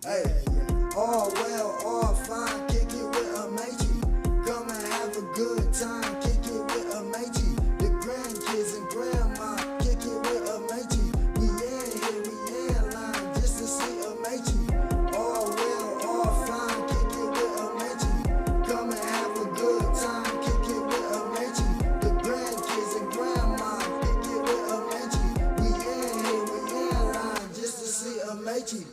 Hey, all well, all fine, kick it with Amaechi. Come and have a good time, kick it with Amaechi. The grandkids and grandma, kick it with Amaechi. We in here, we in line, just to see Amaechi. All well, all fine, kick it with Amaechi. Come and have a good time, kick it with Amaechi. The grandkids and grandma, kick it with Amaechi. We in here, we in line, just to see Amaechi.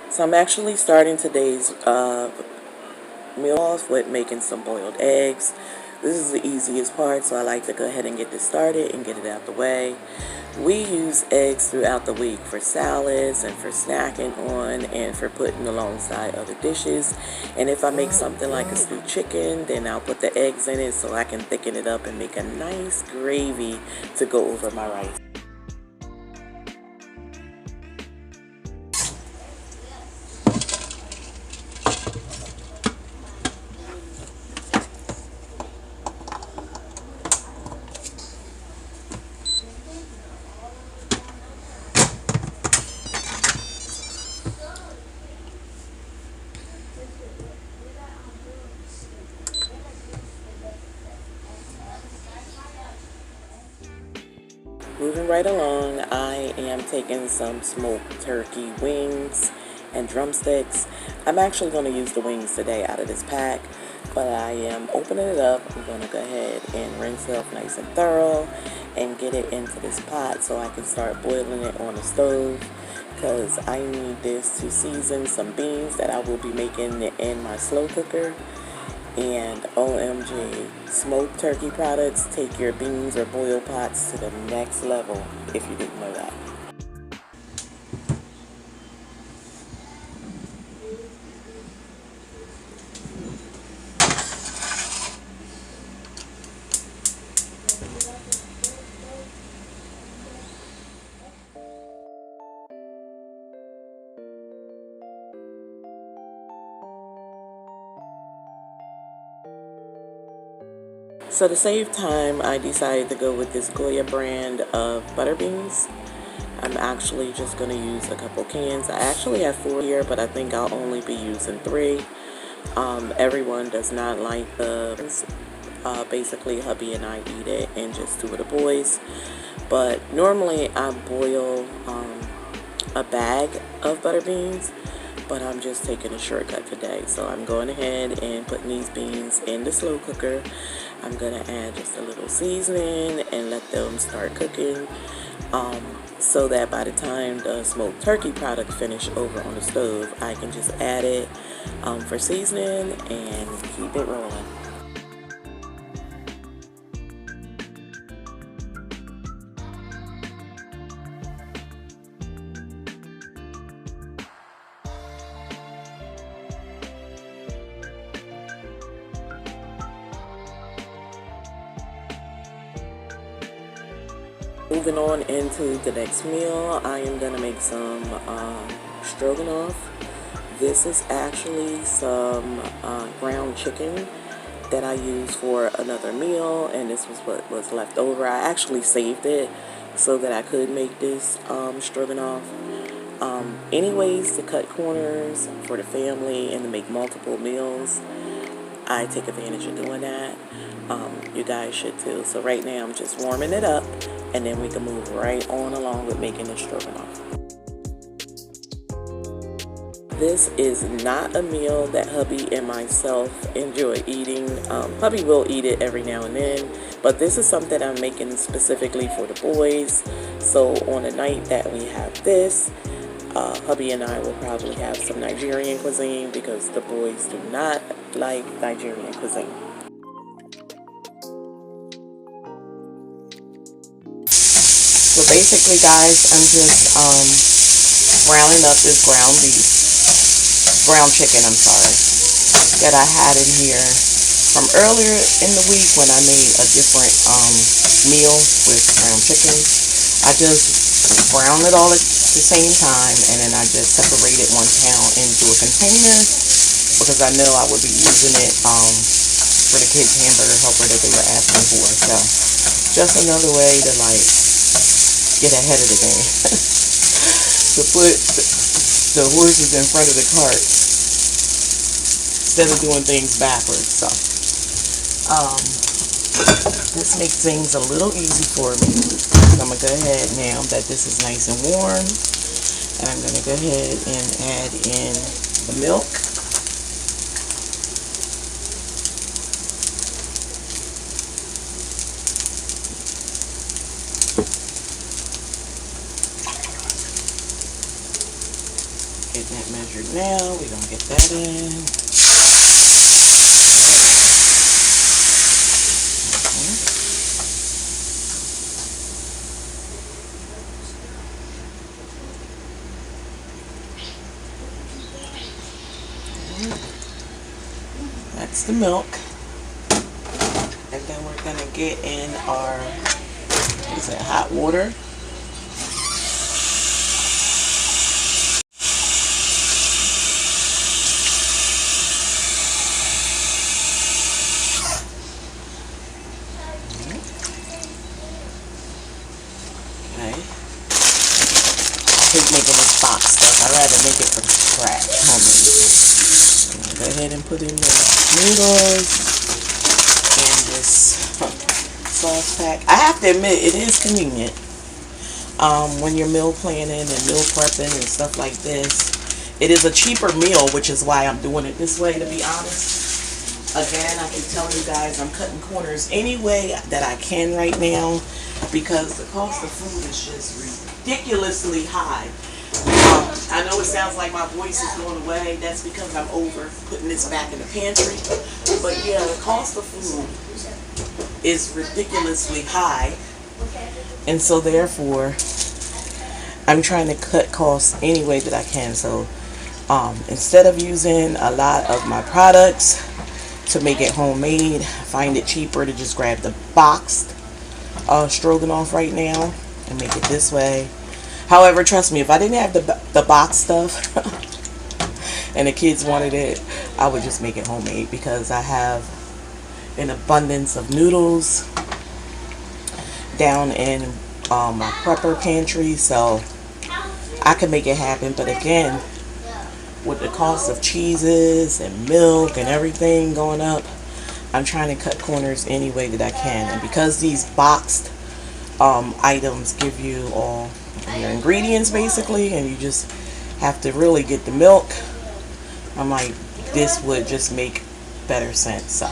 So I'm actually starting today's meal off with making some boiled eggs. This is the easiest part, so I like to go ahead and get this started and get it out the way. We use eggs throughout the week for salads and for snacking on and for putting alongside other dishes. And if I make something like a stewed chicken, then I'll put the eggs in it so I can thicken it up and make a nice gravy to go over my rice. Moving right along, I am taking some smoked turkey wings and drumsticks. I'm actually going to use the wings today out of this pack, but I am opening it up. I'm going to go ahead and rinse it off nice and thorough and get it into this pot so I can start boiling it on the stove, because I need this to season some beans that I will be making in my slow cooker. And OMG, smoked turkey products take your beans or boil pots to the next level, if you didn't know that. So to save time, I decided to go with this Kha'yair brand of butter beans. I'm actually just going to use a couple cans. I actually have 4 here, but I think I'll only be using 3. Everyone does not like the basically hubby and I eat it and just 2 of the boys. But normally I boil a bag of butter beans, but I'm just taking a shortcut today. So I'm going ahead and putting these beans in the slow cooker. I'm going to add just a little seasoning and let them start cooking, so that by the time the smoked turkey product finish over on the stove, I can just add it for seasoning and keep it rolling. Moving on into the next meal, I am going to make some stroganoff. This is actually some ground chicken that I used for another meal, and this was what was left over. I actually saved it so that I could make this stroganoff. any ways to cut corners for the family and to make multiple meals, I take advantage of doing that. You guys should too. So right now I'm just warming it up, and then we can move right on along with making the stroganoff. This is not a meal that hubby and myself enjoy eating. Hubby will eat it every now and then, but this is something I'm making specifically for the boys. So on the night that we have this, hubby and I will probably have some Nigerian cuisine because the boys do not like Nigerian cuisine. So basically, guys, I'm just browning up this ground chicken, I'm sorry, that I had in here from earlier in the week when I made a different meal with ground chicken. I just brown it all at the same time, and then I just separated 1 pound into a container because I know I would be using it for the kids' hamburger helper that they were asking for. So just another way to like get ahead of the game. To put the horses in front of the cart instead of doing things backwards. So this makes things a little easy for me. So I'm going to go ahead now that this is nice and warm, and I'm going to go ahead and add in the milk. Get that measured now. We're going to get that in. That's the milk. And then we're going to get in our, what is it, hot water. Making this box stuff. I'd rather make it from scratch, homemade. Go ahead and put in the noodles and this sauce pack. I have to admit, it is convenient when you're meal planning and meal prepping and stuff like this. It is a cheaper meal, which is why I'm doing it this way, to be honest. Again, I keep telling you guys, I'm cutting corners any way that I can right now because the cost of food is just ridiculously high. I know it sounds like my voice is going away. That's because I'm over putting this back in the pantry. But yeah, the cost of food is ridiculously high. And so therefore, I'm trying to cut costs any way that I can. So instead of using a lot of my products to make it homemade, I find it cheaper to just grab the boxed stroganoff right now and make it this way. However, trust me, if I didn't have the box stuff and the kids wanted it, I would just make it homemade because I have an abundance of noodles down in my prepper pantry, so I can make it happen. But again, with the cost of cheeses and milk and everything going up, I'm trying to cut corners any way that I can. And because these boxed items give you all your ingredients basically, and you just have to really get the milk, I'm like, this would just make better sense. So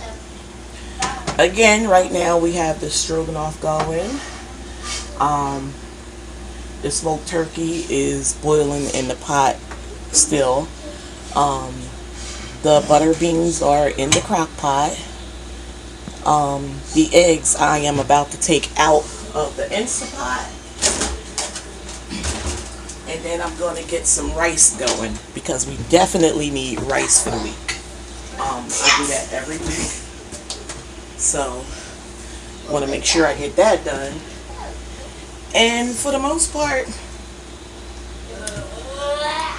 again, right now we have the stroganoff going. The smoked turkey is boiling in the pot still. The butter beans are in the crock pot. The eggs I am about to take out of the Instant Pot. And then I'm going to get some rice going because we definitely need rice for the week. I do that every week. So I want to make sure I get that done. And for the most part,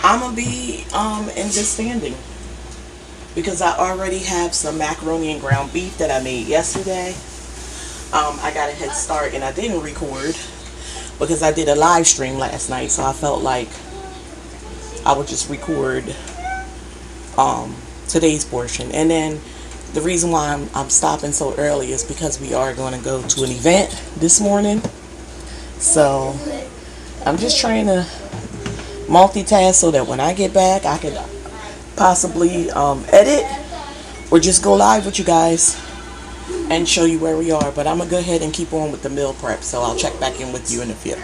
I'm going to be in good standing because I already have some macaroni and ground beef that I made yesterday. I got a head start and I didn't record because I did a live stream last night, so I felt like I will just record today's portion. And then the reason why I'm stopping so early is because we are going to go to an event this morning. So I'm just trying to multitask so that when I get back I could possibly edit or just go live with you guys and show you where we are. But I'm gonna go ahead and keep on with the meal prep, so I'll check back in with you in a few.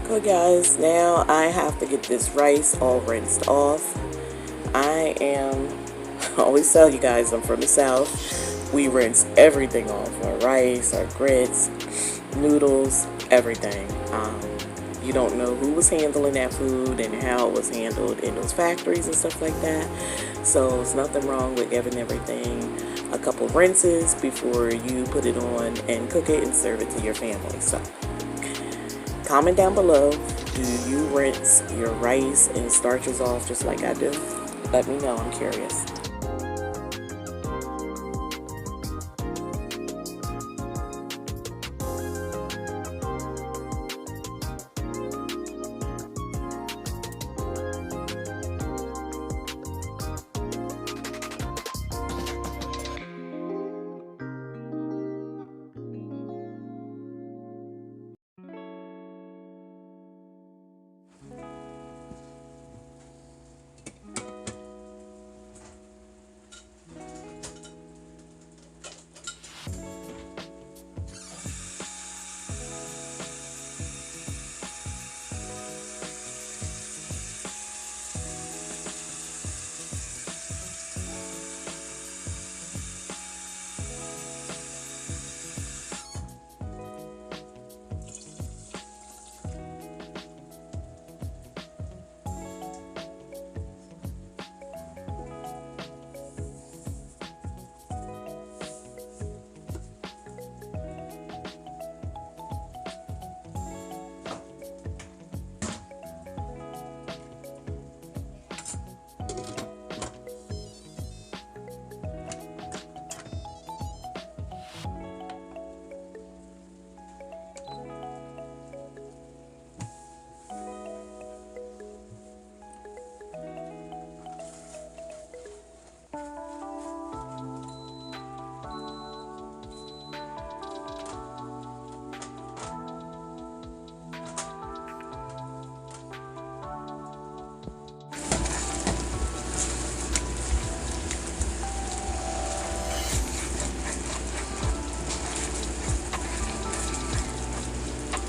So guys, now I have to get this rice all rinsed off. I always tell you guys I'm from the South. We rinse everything off, our rice, our grits, noodles, everything. You don't know who was handling that food and how it was handled in those factories and stuff like that. So there's nothing wrong with giving everything a couple rinses before you put it on and cook it and serve it to your family. So comment down below, do you rinse your rice and starches off just like I do? Let me know, I'm curious.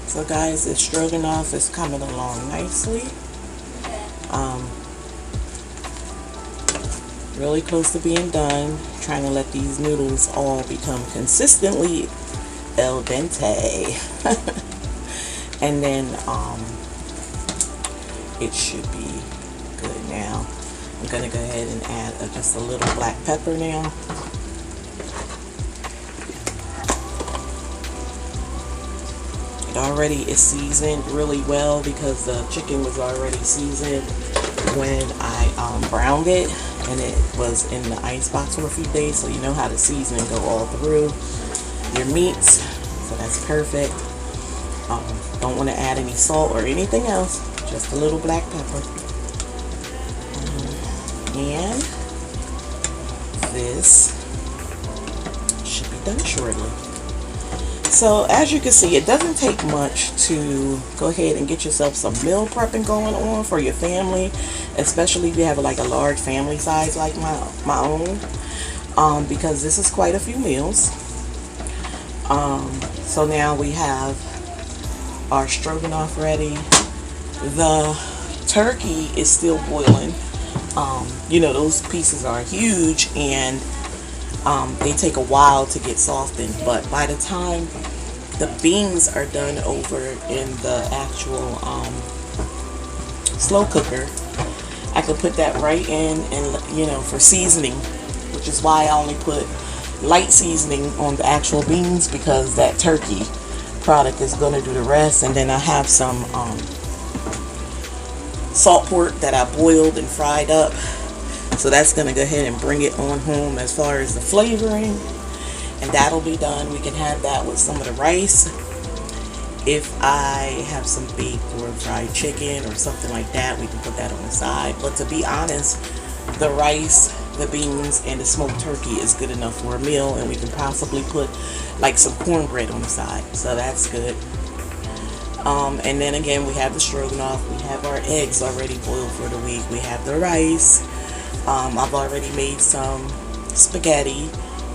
So guys, the stroganoff is coming along nicely. Really close to being done. Trying to let these noodles all become consistently al dente. And then it should be good now. I'm gonna go ahead and add just a little black pepper now. already is seasoned really well because the chicken was already seasoned when I browned it, and it was in the ice box for a few days, so you know how the seasoning go all through your meats. So that's perfect. Don't want to add any salt or anything else, just a little black pepper. And this should be done shortly. So as you can see, it doesn't take much to go ahead and get yourself some meal prepping going on for your family, especially if you have like a large family size like my own, because this is quite a few meals. So now we have our stroganoff ready. The turkey is still boiling. You know, those pieces are huge, and they take a while to get softened, but by the time the beans are done over in the actual slow cooker, I can put that right in, and you know, for seasoning, which is why I only put light seasoning on the actual beans, because that turkey product is going to do the rest. And then I have some salt pork that I boiled and fried up, so that's going to go ahead and bring it on home as far as the flavoring, and that'll be done. We can have that with some of the rice. If I have some baked or fried chicken or something like that, we can put that on the side. But to be honest, the rice, the beans, and the smoked turkey is good enough for a meal, and we can possibly put like some cornbread on the side, so that's good. And then again, we have the stroganoff, we have our eggs already boiled for the week, we have the rice. I've already made some spaghetti,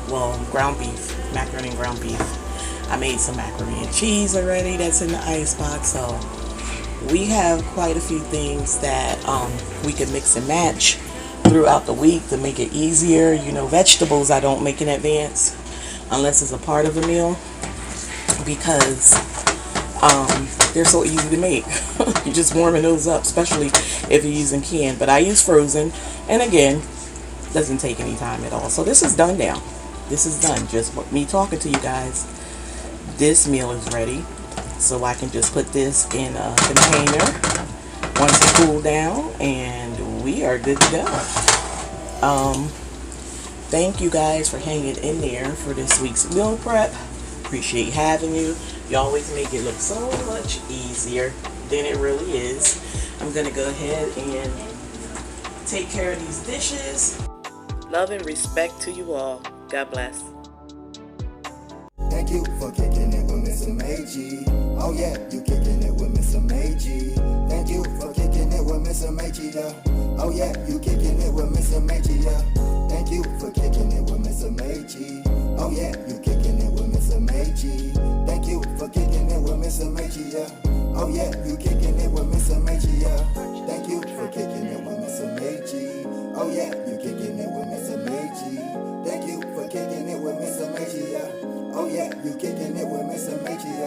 well, ground beef, macaroni and ground beef. I made some macaroni and cheese already that's in the ice box. So we have quite a few things that we can mix and match throughout the week to make it easier. You know, vegetables I don't make in advance unless it's a part of a meal, because they're so easy to make. You're just warming those up, especially if you're using canned. But I use frozen, and again, doesn't take any time at all. So this is done now. This is done. Just me talking to you guys. This meal is ready, so I can just put this in a container once it cooled down, and we are good to go. Thank you guys for hanging in there for this week's meal prep. Appreciate having you. You always make it look so much easier than it really is. I'm gonna go ahead and take care of these dishes. Love and respect to you all. God bless. Thank you for kicking it with MrsAmaechi. Oh yeah, you kicking it with MrsAmaechi. Thank you for kicking it with MrsAmaechi, yeah. Oh yeah, you kicking it with MrsAmaechi, yeah. Thank you for kicking it with MrsAmaechi. Oh yeah, you kicking it with MrsAmaechi. Thank you for kicking it with MrsAmaechi, yeah. Oh yeah, you kicking it with MrsAmaechi, yeah. Thank you for kicking it with MrsAmaechi. Oh yeah, you kicking it with MrsAmaechi. Thank you for kicking it with MrsAmaechi, yeah. Oh yeah, you kicking it with MrsAmaechi,